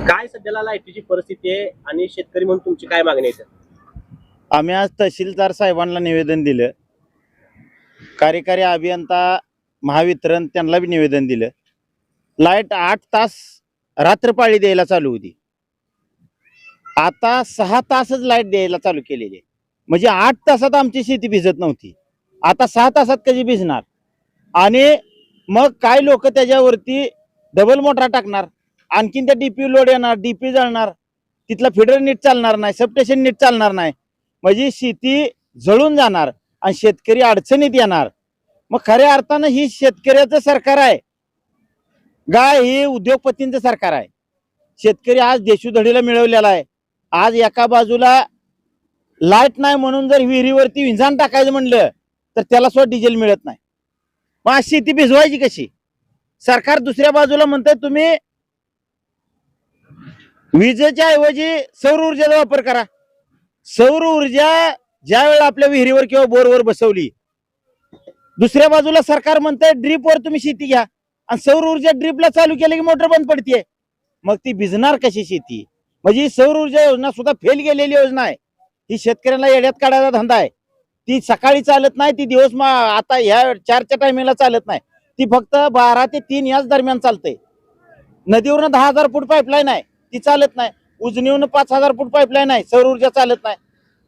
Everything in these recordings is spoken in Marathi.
काय सध्याला लाईटीची परिस्थिती आहे आणि शेतकरी म्हणून तुमची काय मागणी आहे? आम्ही आज तहसीलदार साहेबांना निवेदन दिलं. कार्यकारी अभियंता महावितरण त्यांना बी निवेदन दिलं. लाईट 8 तास रात्रपाळी द्यायला चालू होती, आता 6 तासच लाईट द्यायला चालू केलेली आहे. म्हणजे 8 तासात आमची शेती भिजत नव्हती, आता 6 तासात कधी भिजणार? आणि मग काय लोक त्याच्यावरती डबल मोटरा टाकणार, आणखीन त्या डीपी लोड येणार, डीपी जळणार, तिथला फिडर नीट चालणार नाही, सबस्टेशन नीट चालणार नाही, म्हणजे शेती जळून जाणार आणि शेतकरी अडचणीत येणार. मग खऱ्या अर्थानं ही शेतकऱ्याचं सरकार आहे गाय हे उद्योगपतींचं सरकार आहे. शेतकरी आज देशोधडीला मिळवलेला आहे. आज एका बाजूला लाईट नाही म्हणून जर विहिरीवरती विंझाण टाकायचं म्हणलं तर त्याला सुद्धा डिझेल मिळत नाही. मग आज शेती भिजवायची कशी? सरकार दुसऱ्या बाजूला म्हणतंय तुम्ही विजेच्या ऐवजी सौर ऊर्जेचा वापर करा. सौर ऊर्जा ज्या वेळेला आपल्या विहिरीवर किंवा बोरवर बसवली, दुसऱ्या बाजूला सरकार म्हणतंय ड्रीपवर तुम्ही शेती घ्या, आणि सौर ऊर्जा ड्रीपला चालू केलं की मोटर बंद पडते. मग ती भिजणार कशी शेती? म्हणजे सौर ऊर्जा योजना सुद्धा फेल गेलेली योजना आहे. ही शेतकऱ्यांना येड्यात काढायचा धंदा आहे. ती सकाळी चालत नाही, ती दिवस आता ह्या 4च्या टायमिंगला चालत नाही, ती फक्त 12 ते 3 याच दरम्यान चालते. नदीवरून 10,000 फूट पाईपलाईन आहे, ती चालत नाही. उजनीवरून 5,000 फूट पाईपलाईन आहे, सौर ऊर्जा चालत नाही.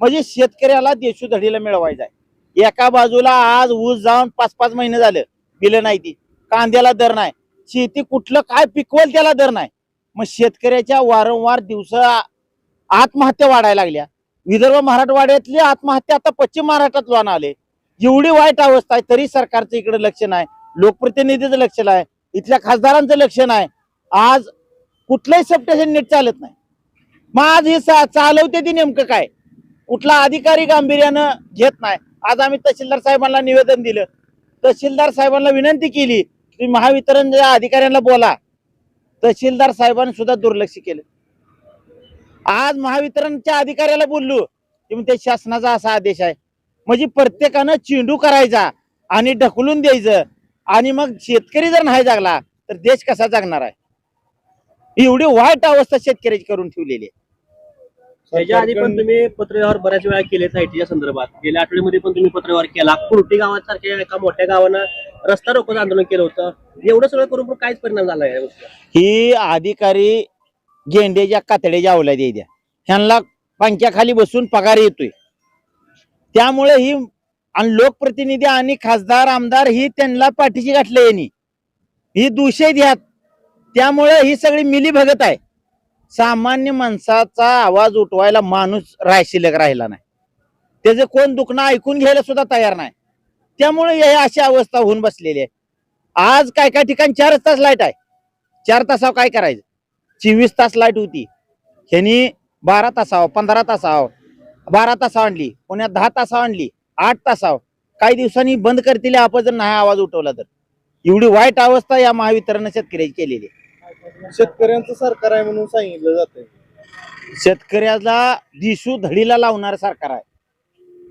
म्हणजे शेतकऱ्याला देशोधडीला मिळवायचं आहे. एका बाजूला आज ऊस जाऊन 5-5 महिने झाले बिलं नाही, ती कांद्याला दर नाही, शेती कुठलं काय पिकवल त्याला दर नाही. मग शेतकऱ्याच्या वारंवार दिवस आत्महत्या वाढायला लागल्या. विदर्भ मराठवाड्यातली आत्महत्या आता पश्चिम महाराष्ट्रात लोण आले. एवढी वाईट अवस्था आहे, तरी सरकारचं इकडे लक्ष नाही, लोकप्रतिनिधीचं लक्ष नाही, इथल्या खासदारांचं लक्ष नाही. आज कुठलंही सबस्टेशन नीट चालत नाही. मग आज हे चालवते ती नेमकं काय? कुठला अधिकारी गांभीर्यानं घेत नाही. आज आम्ही तहसीलदार साहेबांना निवेदन दिलं, तहसीलदार साहेबांना विनंती केली की महावितरणच्या अधिकाऱ्यांना बोला. तहसीलदार साहेबांनी सुद्धा दुर्लक्ष केलं. आज महावितरणच्या अधिकाऱ्याला बोललो की ते शासनाचा असा आदेश आहे. म्हणजे प्रत्येकानं चेंडू करायचा आणि ढकलून द्यायचं, आणि मग शेतकरी जर नाही जागला तर देश कसा जगणार आहे? एवढी वाईट अवस्था शेतकऱ्याची करून ठेवलेली आहे. त्याच्या आधी पण तुम्ही पत्रव्यवहार बऱ्याच वेळा केले लाईटीच्या संदर्भात. गेल्या आठवड्यामध्ये पण तुम्ही पत्रव्यवहार केला. कुर्टी गावासारख्या एका मोठ्या गावानं रस्ता रोकोचं आंदोलन केलं होतं. एवढं सगळं करून पण काहीच परिणाम झाला नाही. ही अधिकारी गेंड्याच्या कातड्याच्या अवलादी द्या, ह्यांना पंख्याखाली बसून पगार येतोय. त्यामुळे ही आणि लोकप्रतिनिधी आणि खासदार आमदार ही त्यांना पाठीशी घातले यांनी, ही दूषित ह्यात. त्यामुळे ही सगळी मिली भगत आहे. सामान्य माणसाचा आवाज उठवायला माणूस शिल्लक राहिला नाही. त्याचं कोण दुखणं ऐकून घ्यायला सुद्धा तयार नाही. त्यामुळे ही अशी अवस्था होऊन बसलेली आहे. आज काय काय ठिकाणी 4 तास लाईट आहे. 4 तासावर काय करायचं? 24 तास लाईट होती, ह्यांनी 12 तासावर, 15 तासावर, 12 तासावर आणली, पुण्यात 10 तासावर आणली, 8 तासावर. काही दिवसांनी बंद करतील आपण जर नाही आवाज उठवला तर. एवढी वाईट अवस्था या महावितरण शेतकऱ्याची केलेली आहे. शेतकऱ्यांचं सरकार आहे म्हणून सांगितलं जातंय. शेतकऱ्याला दिशू धडीला लावणार सरकार आहे.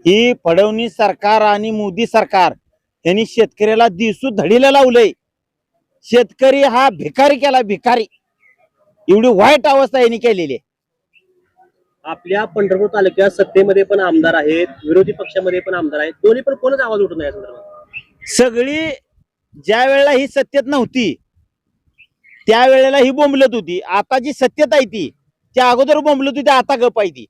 ही फडणवीस सरकार आणि मोदी सरकार यांनी शेतकऱ्याला दिसू धडीला लावलंय. शेतकरी हा भिकारी केला, भिकारी. एवढी वाईट अवस्था यांनी केलेली आहे. आपल्या पंढरपूर तालुक्यात सत्तेमध्ये पण आमदार आहेत, विरोधी पक्षामध्ये पण आमदार आहेत, दोन्ही पण कोणच आवाज उठत नाही या संदर्भात. सगळी ज्या वेळेला ही सत्तेत नव्हती त्यावेळेला ही बोंबलत होती. आता जी सत्तेत आहे ती त्या अगोदर बोंबलत होती, आता गप आहे ती.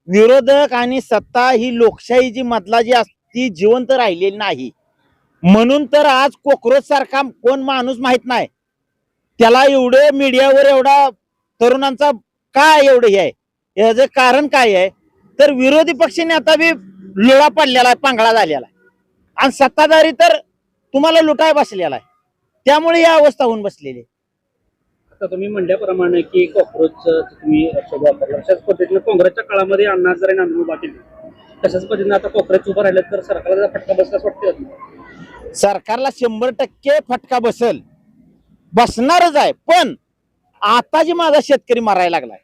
विरोधक आणि सत्ता ही लोकशाही जी मधला जी असती जिवंत राहिलेली नाही. म्हणून तर आज कोकरोच सारखा कोण माणूस माहित नाही, त्याला एवढं मीडियावर एवढा तरुणांचा काय एवढं हे आहे? याचं कारण काय आहे? तर विरोधी पक्ष नेता बी लोळा पडलेला आहे, पांगळा झालेला आहे, आणि सत्ताधारी तर तुम्हाला लुटाय बसलेला आहे. त्यामुळे ही अवस्था होऊन बसलेली आहे. आता तुम्ही म्हणल्याप्रमाणे की कॉक्रोच तुम्ही शब्द वापरला, अशाच पद्धतीने काँग्रेसच्या काळामध्ये अण्णा हजारे आंदोलन उभा केली, तशाच पद्धतीने आता कॉक्रोच उभं राहिलं तर सरकारला फटका बसलाच वाटते. सरकारला 100% फटका बसणारच आहे. पण आता जी माझा शेतकरी मरायला लागलाय,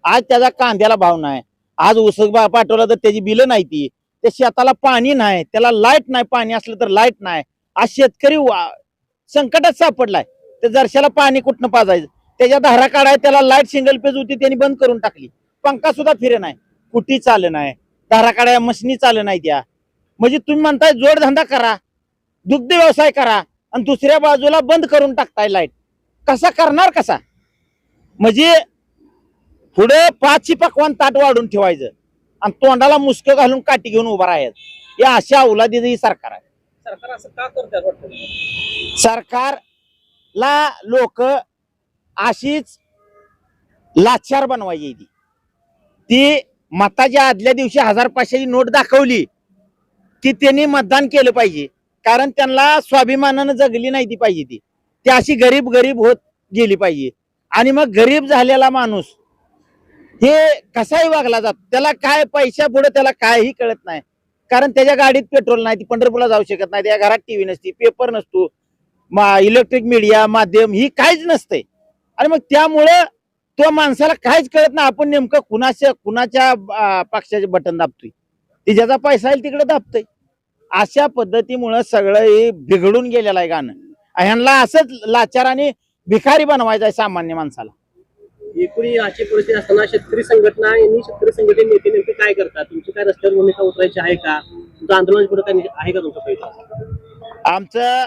आज त्याचा कांद्याला भाव नाही, आज ऊस पाठवला तर त्याची बिलं नाही, ती त्या शेताला पाणी नाही, त्याला लाईट नाही, पाणी असलं तर लाईट नाही. आज शेतकरी संकटात सापडलाय. तर जरशाला पाणी कुठनं पाजायचं? त्याच्या धारा काढाय त्याला लाईट सिंगल पेज होती त्यांनी बंद करून टाकली. पंखा सुद्धा फिरे नाही, कुटी चाल नाही, धारा काढाय मशनी चाल नाही त्या. म्हणजे तुम्ही म्हणताय जोडधंदा करा, दुग्ध व्यवसाय करा आणि दुसऱ्या बाजूला बंद करून टाकताय लाईट. कसा करणार कसा? म्हणजे पुढे 5ची पकवान ताट वाढून ठेवायचं आणि तोंडाला मुसकं घालून काठी घेऊन उभा राहायचं. या अशा अवलादीचं ही सरकार आहे. सरकार असं का करतात वाटतं? सरकारला लोक अशीच लाचार बनवायची. ती मताच्या आदल्या दिवशी 1000-500ची नोट दाखवली की त्यांनी मतदान केलं पाहिजे, कारण त्यांना स्वाभिमानानं जगली नाही ती पाहिजे. ती अशी गरीब गरीब होत गेली पाहिजे. आणि मग गरीब झालेला माणूस हे कसाही वागला जातो, त्याला काय पैशा पुढे त्याला काहीही कळत नाही. कारण त्याच्या गाडीत पेट्रोल नाही, ती पंढरपूरला जाऊ शकत नाही, त्या घरात टीव्ही नसती, पेपर नसतो, इलेक्ट्रिक मीडिया माध्यम ही काहीच नसते. आणि मग त्यामुळं तो माणसाला काहीच कळत नाही आपण नेमकं कुणाच्या पक्षाचे बटन दाबतोय, ती ज्याचा पैसा येईल तिकडे दाबतोय. अशा पद्धतीमुळं सगळं हे बिघडून गेलेलं आहे गाणं. ह्यांना असंच लाचार आणि भिकारी बनवायचं आहे सामान्य माणसाला. एकूणी अशी परिस्थिती असताना शेतकरी संघटना यांनी शेतकरी संघटने नेते नेमके काय करतात? तुमची काय रस्त्यावर भूमिका उतरायची आहे का? तुमचं आंदोलन पुढे काय आहे का तुमचा पहिला? आमचं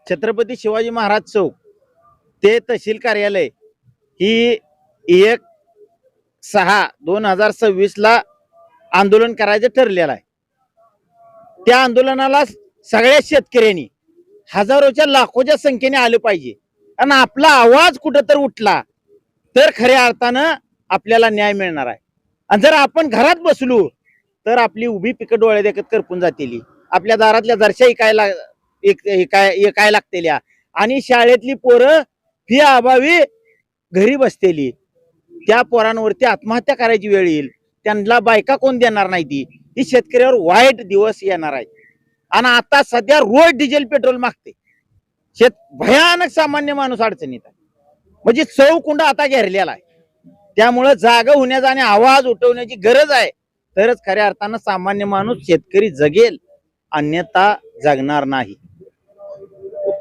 छत्रपती शिवाजी महाराज चौक ते तहसील कार्यालय ही 1/6/2026 आंदोलन करायचं ठरलेलं आहे. त्या आंदोलनाला सगळ्या शेतकऱ्यांनी हजारोच्या लाखोच्या संख्येने आलं पाहिजे. आणि आपला आवाज कुठं तर उठला तर खऱ्या अर्थानं आपल्याला न्याय मिळणार आहे. आणि जर आपण घरात बसलो तर आपली उभी पिकं डोळे देखत करपून जातील, आपल्या दारातल्या दर्शा काय लागतेल्या, आणि शाळेतली पोरं फी अभावी घरी बसतेली, त्या पोरांवरती आत्महत्या करायची वेळ येईल. त्यांना बायका कोण देणार नाही, ती शेतकऱ्यावर वाईट दिवस येणार आहे. आणि आता सध्या रोज डिझेल पेट्रोल मागते भयानक सामान्य माणूस अडचणीत आहे. म्हणजे चौकुंड आता घेरलेला आहे. त्यामुळं जागा होण्याचा आणि आवाज उठवण्याची गरज आहे, तरच खऱ्या अर्थानं सामान्य माणूस शेतकरी जगेल, अन्यथा जगणार नाही.